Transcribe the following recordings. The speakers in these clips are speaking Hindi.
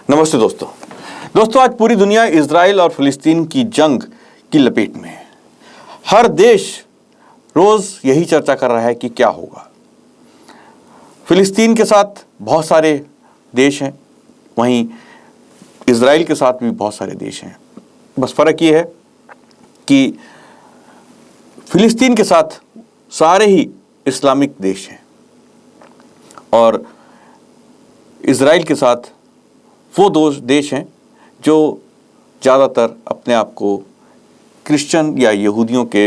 नमस्ते दोस्तों आज पूरी दुनिया इजराइल और फिलिस्तीन की जंग की लपेट में है। हर देश रोज यही चर्चा कर रहा है कि क्या होगा। फिलिस्तीन के साथ बहुत सारे देश हैं, वहीं इजराइल के साथ भी बहुत सारे देश हैं। बस फर्क ये है कि फिलिस्तीन के साथ सारे ही इस्लामिक देश हैं और इजराइल के साथ वो दो देश हैं जो ज़्यादातर अपने आप को क्रिश्चियन या यहूदियों के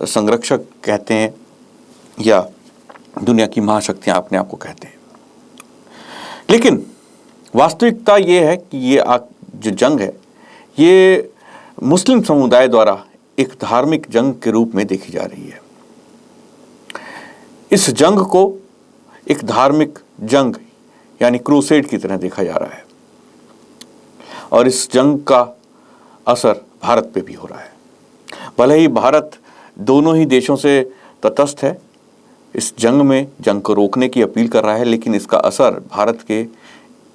संरक्षक कहते हैं या दुनिया की महाशक्तियाँ अपने आप को कहते हैं। लेकिन वास्तविकता ये है कि ये जो जंग है ये मुस्लिम समुदाय द्वारा एक धार्मिक जंग के रूप में देखी जा रही है। इस जंग को एक धार्मिक जंग यानी क्रूसेड की तरह देखा जा रहा है और इस जंग का असर भारत पे भी हो रहा है। भले ही भारत दोनों ही देशों से तटस्थ है, इस जंग में जंग को रोकने की अपील कर रहा है, लेकिन इसका असर भारत के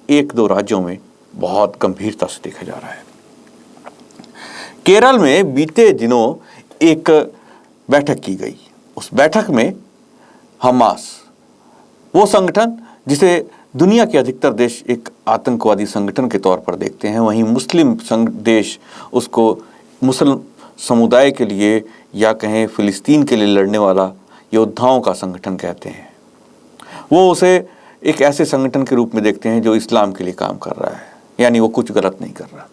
एक दो राज्यों में बहुत गंभीरता से देखा जा रहा है। केरल में बीते दिनों एक बैठक की गई। उस बैठक में हमास, वो संगठन जिसे दुनिया के अधिकतर देश एक आतंकवादी संगठन के तौर पर देखते हैं, वहीं मुस्लिम देश उसको मुस्लिम समुदाय के लिए या कहें फिलिस्तीन के लिए लड़ने वाला योद्धाओं का संगठन कहते हैं। वो उसे एक ऐसे संगठन के रूप में देखते हैं जो इस्लाम के लिए काम कर रहा है, यानी वो कुछ गलत नहीं कर रहा।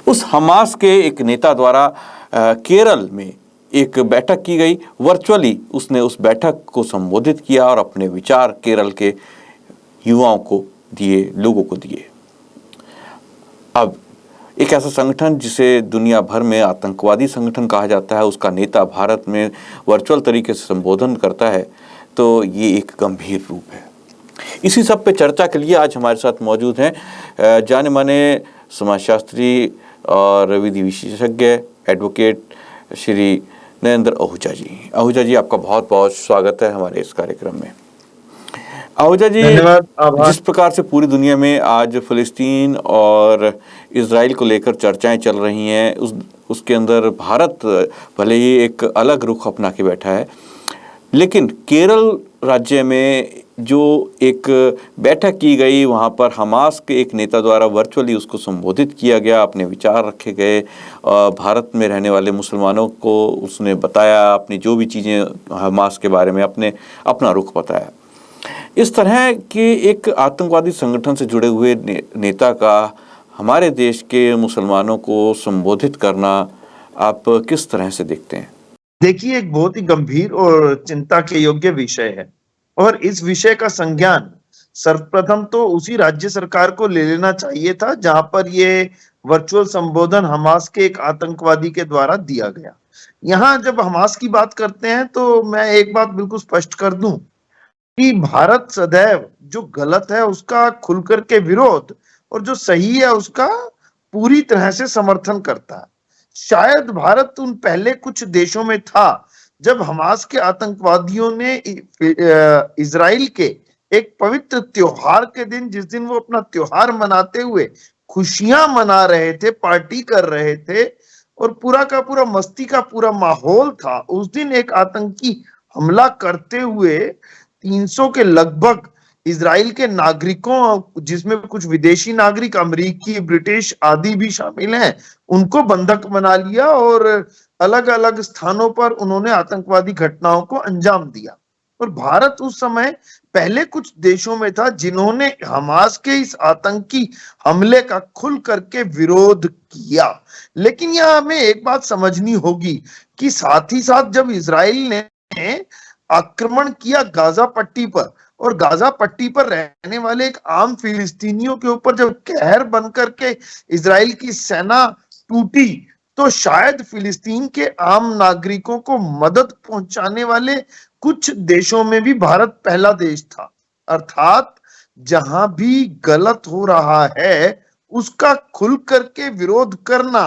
उस हमास के एक नेता द्वारा केरल में एक बैठक की गई। वर्चुअली उसने उस बैठक को संबोधित किया और अपने विचार केरल के युवाओं को दिए, लोगों को दिए। अब एक ऐसा संगठन जिसे दुनिया भर में आतंकवादी संगठन कहा जाता है, उसका नेता भारत में वर्चुअल तरीके से संबोधन करता है, तो ये एक गंभीर रूप है। इसी सब पे चर्चा के लिए आज हमारे साथ मौजूद हैं जाने माने समाजशास्त्री और विधि विशेषज्ञ एडवोकेट श्री नरेंद्र आहूजा जी। आहूजा जी, आपका बहुत बहुत स्वागत है हमारे इस कार्यक्रम में। आहूजा जी, जिस प्रकार से पूरी दुनिया में आज फिलिस्तीन और इजराइल को लेकर चर्चाएं चल रही हैं, उसके अंदर भारत भले ही एक अलग रुख अपना के बैठा है, लेकिन केरल राज्य में जो एक बैठक की गई, वहाँ पर हमास के एक नेता द्वारा वर्चुअली उसको संबोधित किया गया, अपने विचार रखे गए। भारत में रहने वाले मुसलमानों को उसने बताया अपनी जो भी चीज़ें हमास के बारे में अपना रुख बताया। इस तरह के एक आतंकवादी संगठन से जुड़े हुए नेता का हमारे देश के मुसलमानों को संबोधित करना आप किस तरह से देखते हैं? देखिए, एक बहुत ही गंभीर और चिंता के योग्य विषय है और इस विषय का संज्ञान सर्वप्रथम तो उसी राज्य सरकार को ले लेना चाहिए था जहां पर ये वर्चुअल संबोधन हमास के एक आतंकवादी के द्वारा दिया गया। यहाँ जब हमास की बात करते हैं तो मैं एक बात बिल्कुल स्पष्ट कर दूं कि भारत सदैव जो गलत है उसका खुलकर के विरोध और जो सही है उसका पूरी तरह से समर्थन करता है। शायद भारत उन पहले कुछ देशों में था जब हमास के आतंकवादियों ने इजराइल के एक पवित्र त्योहार के दिन, जिस दिन वो अपना त्योहार मनाते हुए खुशियां मना रहे थे, पार्टी कर रहे थे और पूरा का पूरा मस्ती का पूरा माहौल था, उस दिन एक आतंकी हमला करते हुए 300 के लगभग इजराइल के नागरिकों, जिसमें कुछ विदेशी नागरिक, अमेरिकी, ब्रिटिश आदि भी शामिल हैं, उनको बंधक बना लिया और अलग अलग स्थानों पर उन्होंने आतंकवादी घटनाओं को अंजाम दिया। और भारत उस समय पहले कुछ देशों में था जिन्होंने हमास के इस आतंकी हमले का खुल करके विरोध किया। लेकिन यह हमें एक बात समझनी होगी कि साथ ही साथ जब इजराइल ने आक्रमण किया गाजा पट्टी पर और गाजा पट्टी पर रहने वाले एक आम फिलिस्तीनियों के ऊपर जब कहर बनकर के इजराइल की सेना टूटी, तो शायद फिलिस्तीन के आम नागरिकों को मदद पहुंचाने वाले कुछ देशों में भी भारत पहला देश था। अर्थात जहां भी गलत हो रहा है उसका खुल करके विरोध करना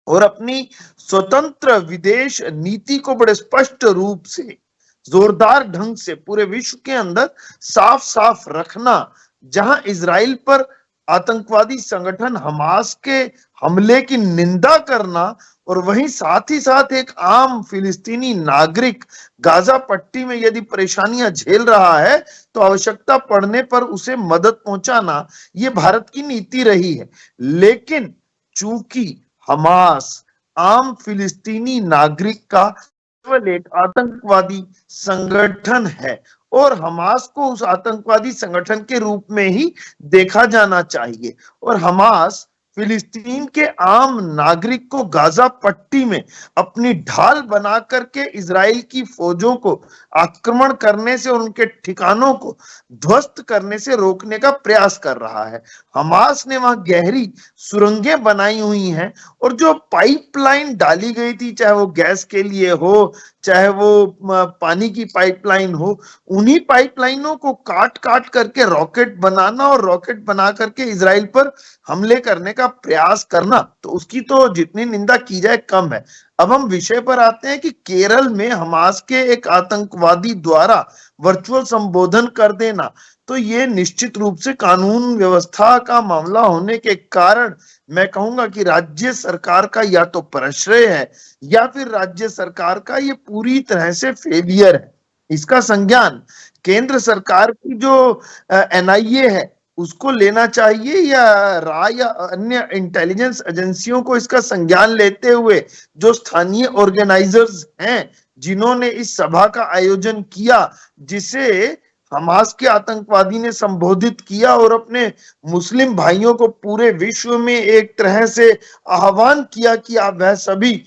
और अपनी स्वतंत्र विदेश नीति को बड़े स्पष्ट रूप से, जोरदार ढंग से पूरे विश्व के अंदर साफ साफ रखना, जहां इजराइल पर आतंकवादी संगठन हमास के हमले की निंदा करना और वहीं साथ ही साथ एक आम फिलिस्तीनी नागरिक गाजा पट्टी में यदि परेशानियां झेल रहा है तो आवश्यकता पड़ने पर उसे मदद पहुंचाना ये भारत की नीति रही है। लेकिन चूंकि हमास आम फिलिस्तीनी नागरिक का केवल एक आतंकवादी संगठन है और हमास को उस आतंकवादी संगठन के रूप में ही देखा जाना चाहिए और हमास फिलिस्तीन के आम नागरिक को गाजा पट्टी में अपनी ढाल बना करके इजराइल की फौजों को आक्रमण करने से और उनके ठिकानों को ध्वस्त करने से रोकने का प्रयास कर रहा है। हमास ने वहां गहरी सुरंगें बनाई हुई हैं और जो पाइपलाइन डाली गई थी, चाहे वो गैस के लिए हो, चाहे वो पानी की पाइपलाइन हो, उन्हीं पाइपलाइनों को काट काट करके रॉकेट बनाना और रॉकेट बना करके इजराइल पर हमले करने का प्रयास करना, तो उसकी तो जितनी निंदा की जाए कम है। अब हम विषय पर आते हैं कि केरल में हमास के एक आतंकवादी द्वारा वर्चुअल संबोधन कर देना, तो ये निश्चित रूप से कानून व्यवस्था का मामला होने के कारण मैं कहूंगा कि राज्य सरकार का या तो प्रश्रय है या फिर राज्य सरकार का ये पूरी तरह से फेलियर है। इसका संज्ञान केंद्र सरकार की जो एनआईए है उसको लेना चाहिए या राय या अन्य इंटेलिजेंस एजेंसियों को इसका संज्ञान लेते हुए जो स्थानीय ऑर्गेनाइजर्स हैं जिन्होंने इस सभा का आयोजन किया, जिसे हमास के आतंकवादी ने संबोधित किया और अपने मुस्लिम भाइयों को पूरे विश्व में एक तरह से आह्वान किया कि आप वह सभी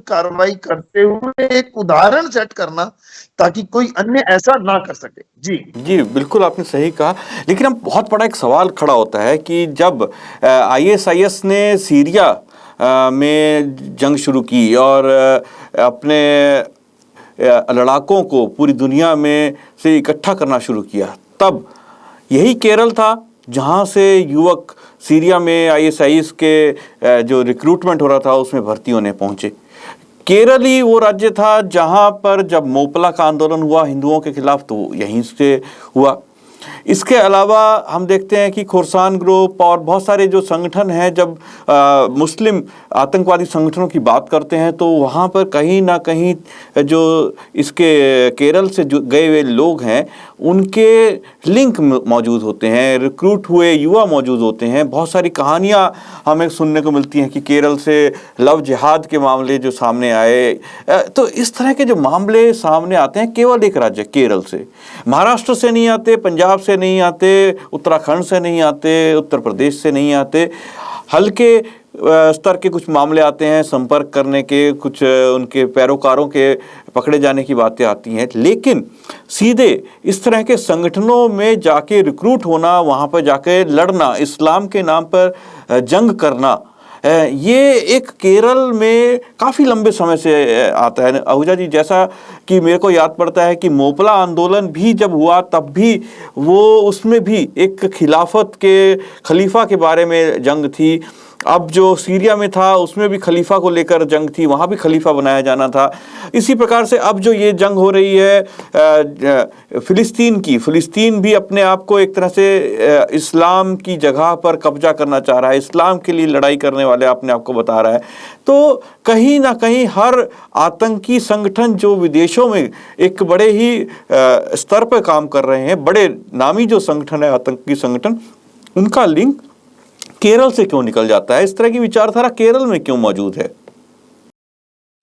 कार्रवाई करते हुए एक उदाहरण सेट करना ताकि कोई अन्य ऐसा ना कर सके। जी बिल्कुल आपने सही कहा। लेकिन अब बहुत बड़ा एक सवाल खड़ा होता है कि जब आईएसआईएस ने सीरिया में जंग शुरू की और अपने लड़ाकों को पूरी दुनिया में से इकट्ठा करना शुरू किया, तब यही केरल था जहां से युवक सीरिया में आईएसआईएस के जो रिक्रूटमेंट हो रहा था उसमें भर्ती होने पहुंचे। केरल ही वो राज्य था जहां पर जब मोपला का आंदोलन हुआ हिंदुओं के खिलाफ, तो यहीं से हुआ। इसके अलावा हम देखते हैं कि खोरसान ग्रुप और बहुत सारे जो संगठन हैं, जब मुस्लिम आतंकवादी संगठनों की बात करते हैं तो वहाँ पर कहीं ना कहीं जो इसके केरल से जो गए हुए लोग हैं उनके लिंक मौजूद होते हैं, रिक्रूट हुए युवा मौजूद होते हैं। बहुत सारी कहानियाँ हमें सुनने को मिलती हैं कि केरल से लव जिहाद के मामले जो सामने आए। तो इस तरह के जो मामले सामने आते हैं केवल एक राज्य केरल से, महाराष्ट्र से नहीं आते, पंजाब से नहीं आते, उत्तराखंड से नहीं आते, उत्तर प्रदेश से नहीं आते। हल्के स्तर के कुछ मामले आते हैं, संपर्क करने के, कुछ उनके पैरोकारों के पकड़े जाने की बातें आती हैं, लेकिन सीधे इस तरह के संगठनों में जाके रिक्रूट होना, वहाँ पर जाके लड़ना, इस्लाम के नाम पर जंग करना, ये एक केरल में काफ़ी लंबे समय से आता है। आहूजा जी, जैसा कि मेरे को याद पड़ता है कि मोपला आंदोलन भी जब हुआ तब भी वो उसमें भी एक खिलाफत के खलीफा के बारे में जंग थी। अब जो सीरिया में था उसमें भी खलीफा को लेकर जंग थी, वहाँ भी खलीफा बनाया जाना था। इसी प्रकार से अब जो ये जंग हो रही है फिलिस्तीन भी अपने आप को एक तरह से इस्लाम की जगह पर कब्जा करना चाह रहा है, इस्लाम के लिए लड़ाई करने वाले अपने आप को बता रहा है। तो कहीं ना कहीं हर आतंकी संगठन जो विदेशों में एक बड़े ही स्तर पर काम कर रहे हैं, बड़े नामी जो संगठन है आतंकी संगठन, उनका लिंक केरल से क्यों निकल जाता है? इस तरह की विचारधारा केरल में क्यों मौजूद है?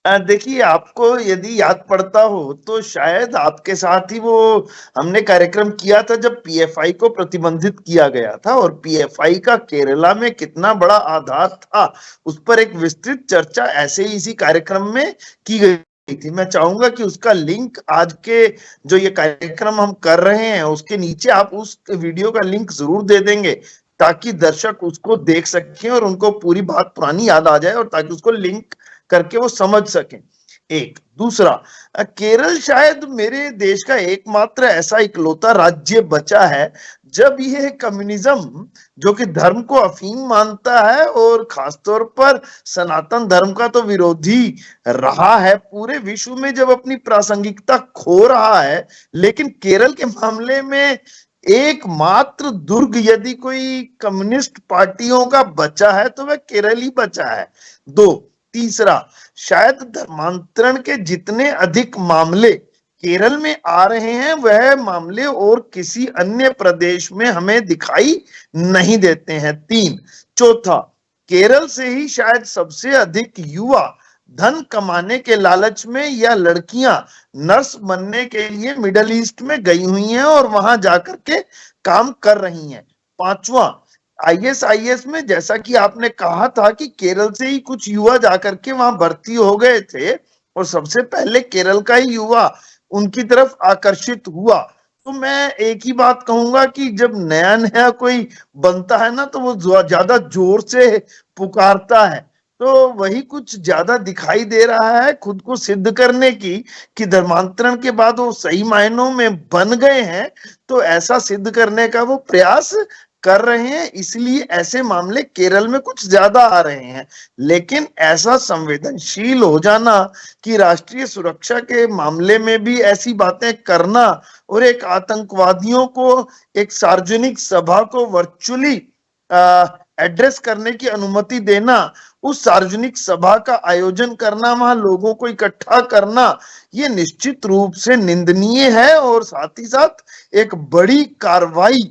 देखिए, आपको यदि याद पड़ता हो तो शायद आपके साथ ही वो हमने कार्यक्रम किया था जब पीएफआई को प्रतिबंधित किया गया था और पीएफआई का केरला में कितना बड़ा आधार था, उस पर एक विस्तृत चर्चा ऐसे ही इसी कार्यक्रम में की गई थी। मैं चाहूंगा कि उसका लिंक आज के जो ये कार्यक्रम हम कर रहे हैं उसके नीचे आप उस वीडियो का लिंक जरूर दे देंगे ताकि दर्शक उसको देख सकें और उनको पूरी बात पुरानी याद आ जाए और ताकि उसको लिंक करके वो समझ सकें। एक दूसरा, केरल शायद मेरे देश का एकमात्र ऐसा इकलौता राज्य बचा है जब यह कम्युनिज्म, जो कि धर्म को अफीम मानता है और खासतौर पर सनातन धर्म का तो विरोधी रहा है, पूरे विश्व में जब अपनी प्रासंगिकता खो रहा है, लेकिन केरल के मामले में एकमात्र दुर्ग यदि कोई कम्युनिस्ट पार्टियों का बचा है तो वह केरल ही बचा है। दो, तीसरा, शायद धर्मांतरण के जितने अधिक मामले केरल में आ रहे हैं वह मामले और किसी अन्य प्रदेश में हमें दिखाई नहीं देते हैं। तीन, चौथा, केरल से ही शायद सबसे अधिक युवा धन कमाने के लालच में या लड़कियां नर्स बनने के लिए मिडल ईस्ट में गई हुई हैं और वहां जाकर के काम कर रही हैं। पांचवा, आईएसआईएस में जैसा कि आपने कहा था कि केरल से ही कुछ युवा जाकर के वहां भर्ती हो गए थे और सबसे पहले केरल का ही युवा उनकी तरफ आकर्षित हुआ। तो मैं एक ही बात कहूंगा कि जब नया नया कोई बनता है ना तो वो ज्यादा जोर से पुकारता है, तो वही कुछ ज्यादा दिखाई दे रहा है खुद को सिद्ध करने की कि धर्मांतरण के बाद वो सही मायनों में बन गए हैं, तो ऐसा सिद्ध करने का वो प्रयास कर रहे हैं, इसलिए ऐसे मामले केरल में कुछ ज्यादा आ रहे हैं। लेकिन ऐसा संवेदनशील हो जाना कि राष्ट्रीय सुरक्षा के मामले में भी ऐसी बातें करना और एक आतंकवादियों को एक सार्वजनिक सभा को वर्चुअली एड्रेस करने की अनुमति देना, उस सार्वजनिक सभा का आयोजन करना, वहां लोगों को इकट्ठा करना, ये निश्चित रूप से निंदनीय है और साथ ही साथ एक बड़ी कार्रवाई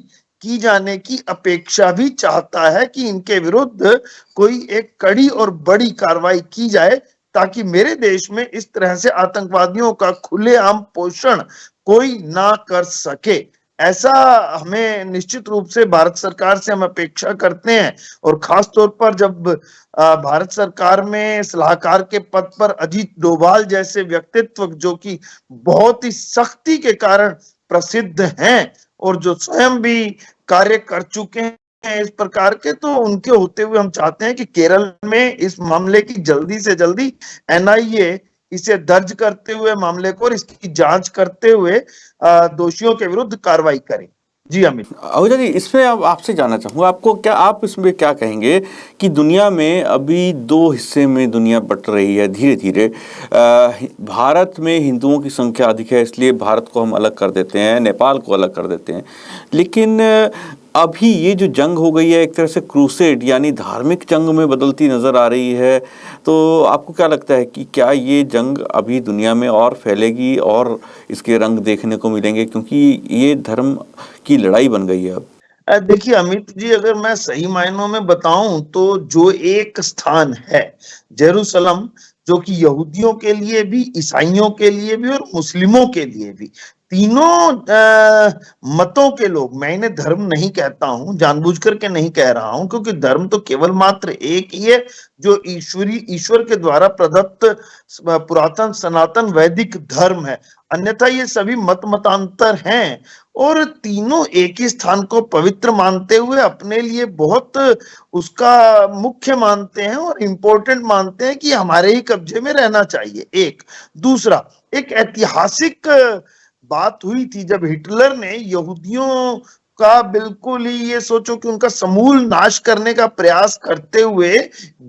की जाने की अपेक्षा भी चाहता है कि इनके विरुद्ध कोई एक कड़ी और बड़ी कार्रवाई की जाए ताकि मेरे देश में इस तरह से आतंकवादियों का खुलेआम पोषण कोई ना कर सके। ऐसा हमें निश्चित रूप से भारत सरकार से हम अपेक्षा करते हैं और खास तौर पर जब भारत सरकार में सलाहकार के पद पर अजीत डोभाल जैसे व्यक्तित्व जो कि बहुत ही सख्ती के कारण प्रसिद्ध हैं और जो स्वयं भी कार्य कर चुके हैं इस प्रकार के, तो उनके होते हुए हम चाहते हैं कि केरल में इस मामले की जल्दी से जल्दी एनआईए इसे दर्ज करते हुए मामले को और इसकी जांच करते हुए दोषियों के विरुद्ध कार्रवाई करे। जी अमित। आहूजा जी, इसमें अब आपसे जानना चाहूंगा, आपको क्या, आप इसमें क्या कहेंगे कि दुनिया में अभी दो हिस्से में दुनिया बट रही है धीरे धीरे। भारत में हिंदुओं की संख्या अधिक है इसलिए भारत को हम अलग कर देते हैं, नेपाल को अलग कर देते हैं, लेकिन अभी ये जो जंग हो गई है एक तरह से क्रूसेड यानी धार्मिक जंग में बदलती नज़र आ रही है, तो आपको क्या लगता है कि क्या ये जंग अभी दुनिया में और फैलेगी और इसके रंग देखने को मिलेंगे, क्योंकि ये धर्म की लड़ाई बन गई है अब? देखिए अमित जी, अगर मैं सही मायनों में बताऊं तो जो एक स्थान है जेरूसलम, जो कि यहूदियों के लिए भी, ईसाइयों के लिए भी और मुस्लिमों के लिए भी, तीनों मतों के लोग, मैं इन्हें धर्म नहीं कहता हूं, जानबूझकर के नहीं कह रहा हूं, क्योंकि धर्म तो केवल मात्र एक ही है जो ईश्वर के द्वारा प्रदत्त पुरातन सनातन वैदिक धर्म है, अन्यथा ये सभी मतांतर हैं और तीनों एक ही स्थान को पवित्र मानते हुए अपने लिए बहुत उसका मुख्य मानते हैं और इंपॉर्टेंट मानते हैं कि हमारे ही कब्जे में रहना चाहिए। एक दूसरा, एक ऐतिहासिक बात हुई थी जब हिटलर ने यहूदियों का बिल्कुल ही, ये सोचो कि उनका समूल नाश करने का प्रयास करते हुए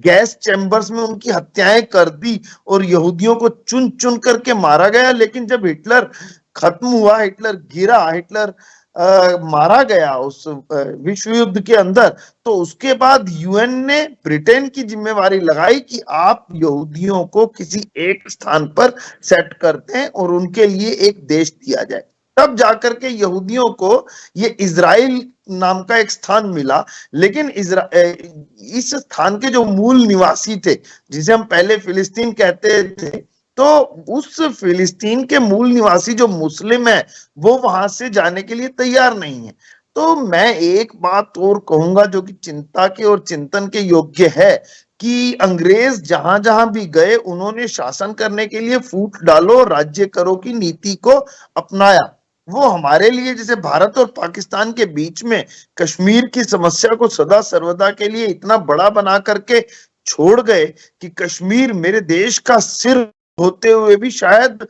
गैस चैम्बर्स में उनकी हत्याएं कर दी और यहूदियों को चुन चुन करके मारा गया। लेकिन जब हिटलर खत्म हुआ, हिटलर गिरा, हिटलर मारा गया उस विश्व युद्ध के अंदर, तो उसके बाद यूएन ने ब्रिटेन की जिम्मेवारी लगाई कि आप यहूदियों को किसी एक स्थान पर सेट करते हैं और उनके लिए एक देश दिया जाए। तब जाकर के यहूदियों को ये इजराइल नाम का एक स्थान मिला। लेकिन इस स्थान के जो मूल निवासी थे, जिसे हम पहले फिलिस्तीन कहते थे, तो उस फिलिस्तीन के मूल निवासी जो मुस्लिम है वो वहां से जाने के लिए तैयार नहीं है। तो मैं एक बात और कहूंगा जो कि चिंता के और चिंतन के योग्य है कि अंग्रेज जहां जहां भी गए उन्होंने शासन करने के लिए फूट डालो राज्य करो की नीति को अपनाया। वो हमारे लिए, जैसे भारत और पाकिस्तान के बीच में कश्मीर की समस्या को सदा सर्वदा के लिए इतना बड़ा बना करके छोड़ गए कि कश्मीर मेरे देश का सिर होते हुए भी शायद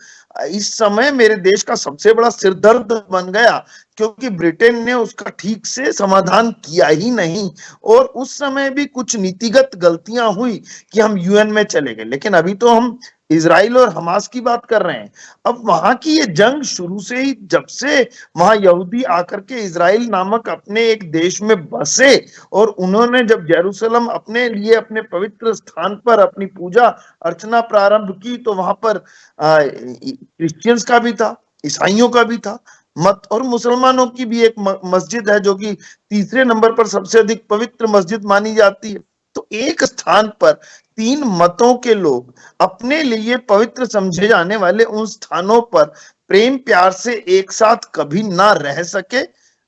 इस समय मेरे देश का सबसे बड़ा सिरदर्द बन गया, क्योंकि ब्रिटेन ने उसका ठीक से समाधान किया ही नहीं और उस समय भी कुछ नीतिगत गलतियां हुई कि हम यूएन में चले गए। लेकिन अभी तो हम इजराइल और हमास की बात कर रहे हैं। अब वहां की ये जंग शुरू से ही, जब से वहां यहूदी आकर के इजराइल नामक अपने एक देश में बसे और उन्होंने जब यरूशलेम अपने लिए अपने पवित्र स्थान पर अपनी पूजा अर्चना प्रारंभ की, तो वहां पर क्रिश्चियंस का भी था, ईसाइयों का भी था मत, और मुसलमानों की भी एक मस्जिद है जो कि तीसरे नंबर पर सबसे अधिक पवित्र मस्जिद मानी जाती है। तो एक स्थान पर तीन मतों के लोग अपने लिए पवित्र समझे जाने वाले उन स्थानों पर प्रेम प्यार से एक साथ कभी ना रह सके,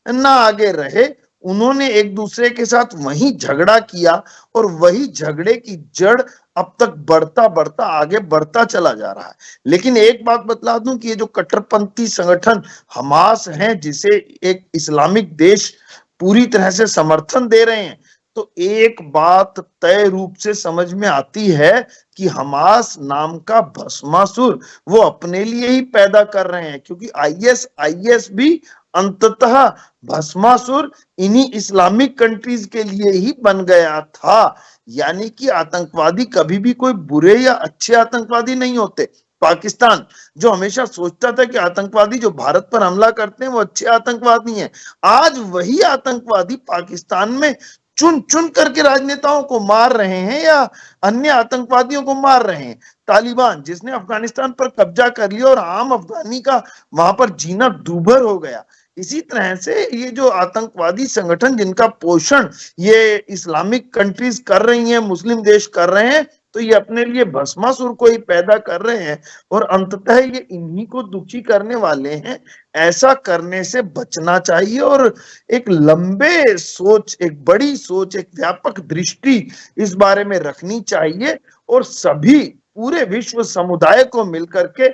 ना आगे रहे। उन्होंने एक दूसरे के साथ वही झगड़ा किया और वही झगड़े की जड़ अब तक बढ़ता बढ़ता आगे बढ़ता चला जा रहा है। लेकिन एक बात बतला दूं कि ये जो कट्टरपंथी संगठन हमास है, जिसे एक इस्लामिक देश पूरी तरह से समर्थन दे रहे हैं, तो एक बात तय रूप से समझ में आती है कि हमास नाम का भस्मासुर वो अपने लिए ही पैदा कर रहे हैं, क्योंकि आईएस भी अंततः भस्मासुर इन्हीं इस्लामिक कंट्रीज के लिए ही बन गया था। यानी कि आतंकवादी कभी भी कोई बुरे या अच्छे आतंकवादी नहीं होते। पाकिस्तान जो हमेशा सोचता था कि आतंकवादी जो भारत पर हमला करते हैं वो अच्छे आतंकवादी हैं, आज वही आतंकवादी पाकिस्तान में चुन चुन करके राजनेताओं को मार रहे हैं या अन्य आतंकवादियों को मार रहे हैं। तालिबान जिसने अफगानिस्तान पर कब्जा कर लिया और आम अफगानी का वहां पर जीना दूभर हो गया। इसी तरह से ये जो आतंकवादी संगठन जिनका पोषण ये इस्लामिक कंट्रीज कर रही हैं, मुस्लिम देश कर रहे हैं, तो ये अपने लिए भस्मासुर को ही पैदा कर रहे हैं और अंततः ये इन्हीं को दुखी करने वाले हैं। ऐसा करने से बचना चाहिए और एक लंबे सोच, एक बड़ी सोच, एक व्यापक दृष्टि इस बारे में रखनी चाहिए और सभी पूरे विश्व समुदाय को मिलकर के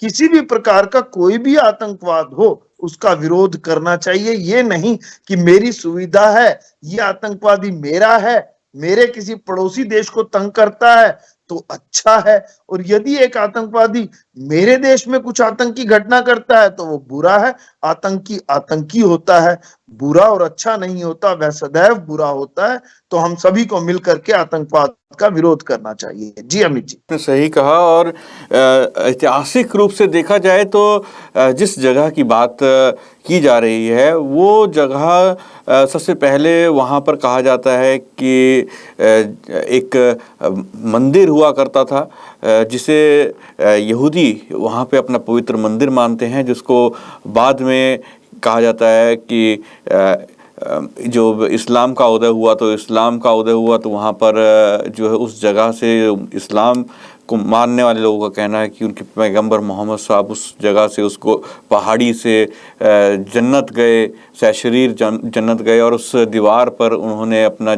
किसी भी प्रकार का कोई भी आतंकवाद हो उसका विरोध करना चाहिए। ये नहीं कि मेरी सुविधा है, ये आतंकवादी मेरा है, मेरे किसी पड़ोसी देश को तंग करता है तो अच्छा है, और यदि एक आतंकवादी मेरे देश में कुछ आतंकी घटना करता है तो वो बुरा है। आतंकी आतंकी होता है, बुरा और अच्छा नहीं होता, वह सदैव बुरा होता है। तो हम सभी को मिलकर के आतंकवाद का विरोध करना चाहिए। जी अमित जी, आपने सही कहा। और ऐतिहासिक रूप से देखा जाए तो जिस जगह की बात की जा रही है वो जगह सबसे पहले वहाँ पर कहा जाता है कि एक मंदिर हुआ करता था जिसे यहूदी वहाँ पे अपना पवित्र मंदिर मानते हैं, जिसको बाद में कहा जाता है कि जो इस्लाम का उदय हुआ तो वहाँ पर जो है उस जगह से इस्लाम को मानने वाले लोगों का कहना है कि उनके पैगंबर मोहम्मद साहब उस जगह से, उसको पहाड़ी से जन्नत गए, शरीर जन्नत गए और उस दीवार पर उन्होंने अपना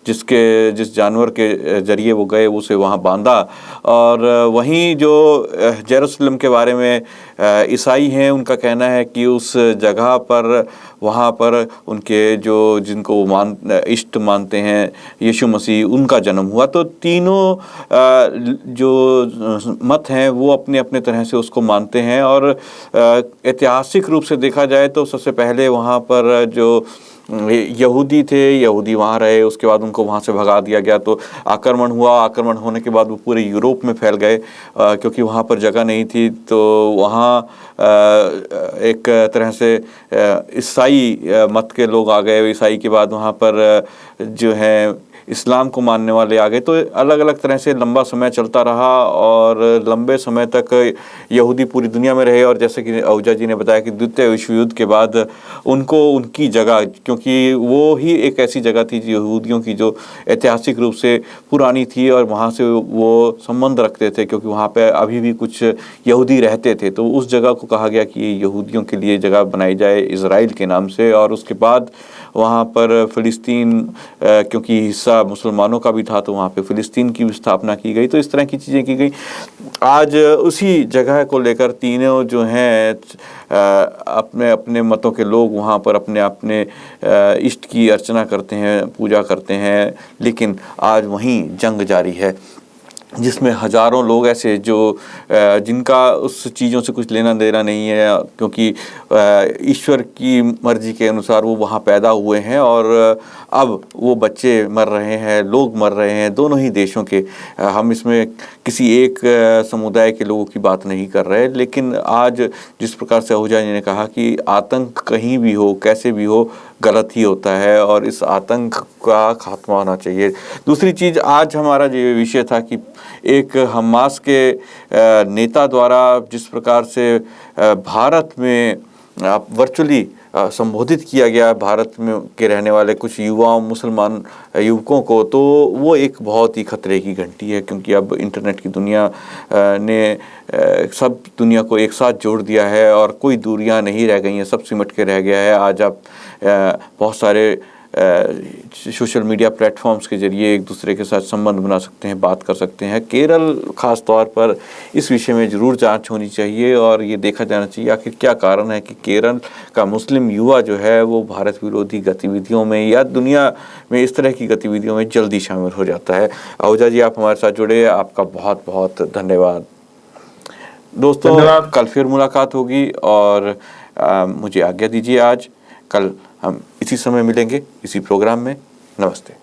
जिस जानवर के जरिए वो गए उसे वहाँ बांधा। और वहीं जो जेरूसलम के बारे में ईसाई हैं उनका कहना है कि उस जगह पर वहाँ पर उनके जिनको इष्ट मानते हैं यीशु मसीह, उनका जन्म हुआ। तो तीनों जो मत हैं वो अपने अपने तरह से उसको मानते हैं। और ऐतिहासिक रूप से देखा जाए तो सबसे पहले वहाँ पर जो यहूदी थे, यहूदी वहाँ रहे, उसके बाद उनको वहाँ से भगा दिया गया। तो आक्रमण हुआ, आक्रमण होने के बाद वो पूरे यूरोप में फैल गए क्योंकि वहाँ पर जगह नहीं थी। तो वहाँ एक तरह से ईसाई मत के लोग आ गए। ईसाई के बाद वहाँ पर जो है इस्लाम को मानने वाले आ गए। तो अलग अलग तरह से लंबा समय चलता रहा और लंबे समय तक यहूदी पूरी दुनिया में रहे। और जैसे कि आहूजा जी ने बताया कि द्वितीय विश्व युद्ध के बाद उनको उनकी जगह, क्योंकि वो ही एक ऐसी जगह थी यहूदियों की जो ऐतिहासिक रूप से पुरानी थी और वहाँ से वो संबंध रखते थे, क्योंकि वहाँ पे अभी भी कुछ यहूदी रहते थे। तो उस जगह को कहा गया कि यहूदियों के लिए जगह बनाई जाए इज़राइल के नाम से। और उसके बाद वहाँ पर फ़िलिस्तीन, क्योंकि हिस्सा मुसलमानों का भी था, तो वहाँ पे फ़िलिस्तीन की भी स्थापना की गई। तो इस तरह की चीज़ें की गई। आज उसी जगह को लेकर तीनों जो हैं अपने अपने मतों के लोग वहाँ पर अपने अपने इष्ट की अर्चना करते हैं, पूजा करते हैं, लेकिन आज वहीं जंग जारी है। जिसमें हजारों लोग ऐसे जो जिनका उस चीज़ों से कुछ लेना देना नहीं है, क्योंकि ईश्वर की मर्जी के अनुसार वो वहाँ पैदा हुए हैं और अब वो बच्चे मर रहे हैं, लोग मर रहे हैं, दोनों ही देशों के। हम इसमें किसी एक समुदाय के लोगों की बात नहीं कर रहे, लेकिन आज जिस प्रकार से आहूजा जी ने कहा कि आतंक कहीं भी हो, कैसे भी हो, गलत ही होता है और इस आतंक का खात्मा होना चाहिए। दूसरी चीज़, आज हमारा जो विषय था कि एक हमास के नेता द्वारा जिस प्रकार से भारत में वर्चुअली संबोधित किया गया भारत में के रहने वाले कुछ युवाओं, मुसलमान युवकों को, तो वो एक बहुत ही खतरे की घंटी है, क्योंकि अब इंटरनेट की दुनिया ने सब दुनिया को एक साथ जोड़ दिया है और कोई दूरियां नहीं रह गई हैं, सब सिमट के रह गया है। आज आप बहुत सारे सोशल मीडिया प्लेटफॉर्म्स के जरिए एक दूसरे के साथ संबंध बना सकते हैं, बात कर सकते हैं। केरल ख़ास तौर पर इस विषय में ज़रूर जांच होनी चाहिए और ये देखा जाना चाहिए आखिर क्या कारण है कि केरल का मुस्लिम युवा जो है वो भारत विरोधी गतिविधियों में या दुनिया में इस तरह की गतिविधियों में जल्दी शामिल हो जाता है। आहूजा जी, आप हमारे साथ जुड़े, आपका बहुत बहुत धन्यवाद। दोस्तों, कल फिर मुलाकात होगी और मुझे आज्ञा दीजिए आज। कल हम इसी समय मिलेंगे, इसी प्रोग्राम में। नमस्ते।